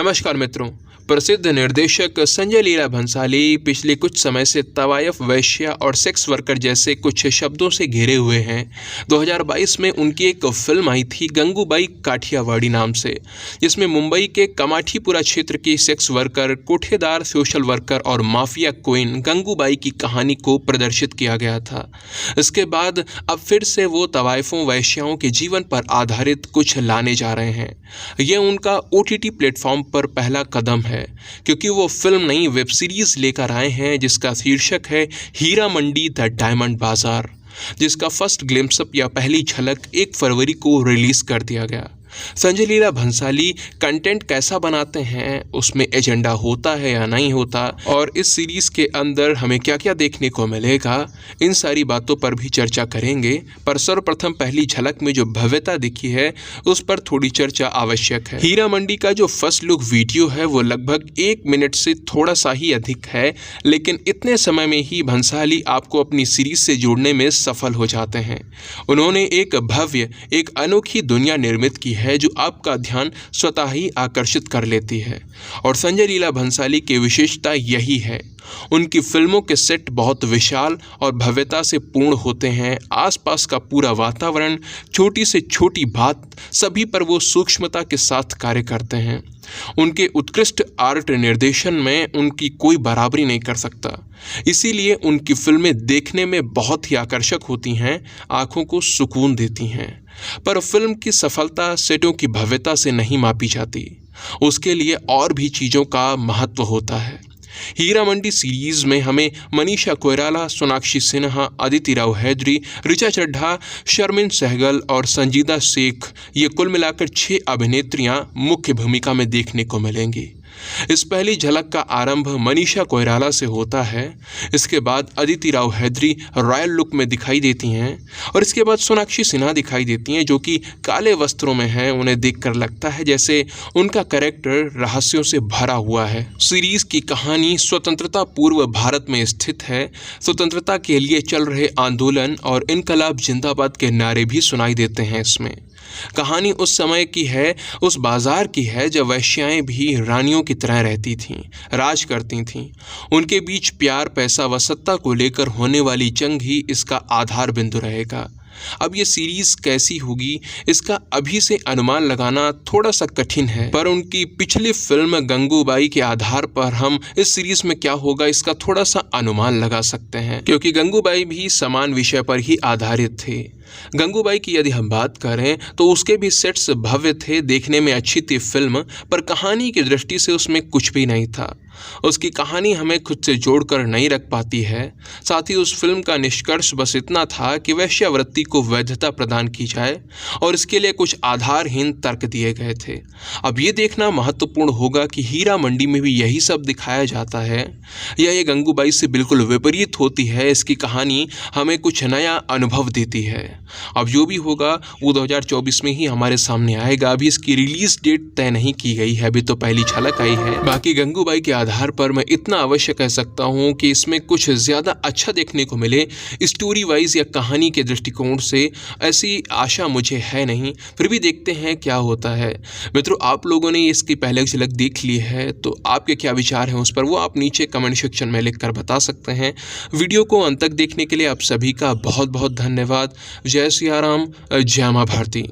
नमस्कार मित्रों। प्रसिद्ध निर्देशक संजय लीला भंसाली पिछले कुछ समय से तवायफ, वैश्या और सेक्स वर्कर जैसे कुछ शब्दों से घिरे हुए हैं। 2022 में उनकी एक फिल्म आई थी गंगूबाई काठियावाड़ी नाम से, जिसमें मुंबई के कमाठीपुरा क्षेत्र की सेक्स वर्कर, कोठेदार, सोशल वर्कर और माफिया क्वीन गंगूबाई की कहानी को प्रदर्शित किया गया था। इसके बाद अब फिर से वो तवायफों, वैश्याओं के जीवन पर आधारित कुछ लाने जा रहे हैं। यह उनका OTT प्लेटफॉर्म पर पहला कदम है, क्योंकि वो फिल्म नई वेब सीरीज लेकर आए हैं जिसका शीर्षक है हीरा मंडी द डायमंड बाजार, जिसका फर्स्ट ग्लिम्स अप या पहली झलक 1 फरवरी को रिलीज कर दिया गया। संजय लीला भंसाली कंटेंट कैसा बनाते हैं, उसमें एजेंडा होता है या नहीं होता, और इस सीरीज के अंदर हमें क्या क्या देखने को मिलेगा, इन सारी बातों पर भी चर्चा करेंगे। पर सर्वप्रथम पहली झलक में जो भव्यता दिखी है उस पर थोड़ी चर्चा आवश्यक है। हीरा मंडी का जो फर्स्ट लुक वीडियो है वो लगभग 1 मिनट से थोड़ा सा ही अधिक है, लेकिन इतने समय में ही भंसाली आपको अपनी सीरीज से जोड़ने में सफल हो जाते हैं। उन्होंने एक भव्य, एक अनोखी दुनिया निर्मित की है जो आपका ध्यान स्वतः ही आकर्षित कर लेती है। और संजय लीला भंसाली की विशेषता यही है, उनकी फिल्मों के सेट बहुत विशाल और भव्यता से पूर्ण होते हैं। आसपास का पूरा वातावरण, छोटी से छोटी बात, सभी पर वो सूक्ष्मता के साथ कार्य करते हैं। उनके उत्कृष्ट आर्ट निर्देशन में उनकी कोई बराबरी नहीं कर सकता। इसीलिए उनकी फिल्में देखने में बहुत ही आकर्षक होती हैं, आंखों को सुकून देती हैं। पर फिल्म की सफलता सेटों की भव्यता से नहीं मापी जाती, उसके लिए और भी चीज़ों का महत्व होता है। हीरा मंडी सीरीज में हमें मनीषा कोइराला, सोनाक्षी सिन्हा, अदिति राव हैदरी, ऋचा चड्ढा, शर्मिन सहगल और संजीदा शेख, ये कुल मिलाकर 6 अभिनेत्रियां मुख्य भूमिका में देखने को मिलेंगी। इस पहली झलक का आरंभ मनीषा कोइराला से होता है। इसके बाद अदिति राव हैदरी रॉयल लुक में दिखाई देती हैं और इसके बाद सोनाक्षी सिन्हा दिखाई देती हैं, जो कि काले वस्त्रों में हैं। उन्हें देखकर लगता है जैसे उनका कैरेक्टर रहस्यों से भरा हुआ है। सीरीज की कहानी स्वतंत्रता पूर्व भारत में स्थित है। स्वतंत्रता के लिए चल रहे आंदोलन और इनकलाब जिंदाबाद के नारे भी सुनाई देते हैं इसमें। कहानी उस समय की है, उस बाजार की है जब वैश्याएं भी रानियों की तरह रहती थीं, राज करती थीं। उनके बीच प्यार, पैसा व सत्ता को लेकर होने वाली जंग ही इसका आधार बिंदु रहेगा। अब ये सीरीज कैसी होगी, इसका अभी से अनुमान लगाना थोड़ा सा कठिन है, पर उनकी पिछली फिल्म गंगूबाई के आधार पर हम इस सीरीज में क्या होगा इसका थोड़ा सा अनुमान लगा सकते हैं, क्योंकि गंगूबाई भी समान विषय पर ही आधारित थे। गंगूबाई की यदि हम बात करें तो उसके भी सेट्स भव्य थे, देखने में अच्छी थी फिल्म, पर कहानी की दृष्टि से उसमें कुछ भी नहीं था। उसकी कहानी हमें खुद से जोड़कर नहीं रख पाती है। साथ ही उस फिल्म का निष्कर्ष बस इतना था कि वेश्यावृत्ति को वैधता प्रदान की जाए और इसके लिए कुछ आधारहीन तर्क दिए गए थे। अब ये देखना महत्वपूर्ण होगा कि हीरा मंडी में भी यही सब दिखाया जाता है या ये गंगूबाई से बिल्कुल विपरीत होती है। इसकी कहानी हमें कुछ नया अनुभव देती है। अब जो भी होगा वो 2024 में ही हमारे सामने आएगा। अभी इसकी रिलीज डेट तय नहीं की गई है, अभी तो पहली झलक आई है। बाकी गंगूबाई के आधार पर मैं इतना अवश्य कह सकता हूँ कि इसमें कुछ ज़्यादा अच्छा देखने को मिले स्टोरी वाइज या कहानी के दृष्टिकोण से, ऐसी आशा मुझे है नहीं। फिर भी देखते हैं क्या होता है। मित्रों, आप लोगों ने इसकी पहले झलक देख ली है तो आपके क्या विचार हैं उस पर, वो आप नीचे कमेंट सेक्शन में लिखकर बता सकते हैं। वीडियो को अंत तक देखने के लिए आप सभी का बहुत बहुत धन्यवाद। जय सिया राम, जय मां भारती।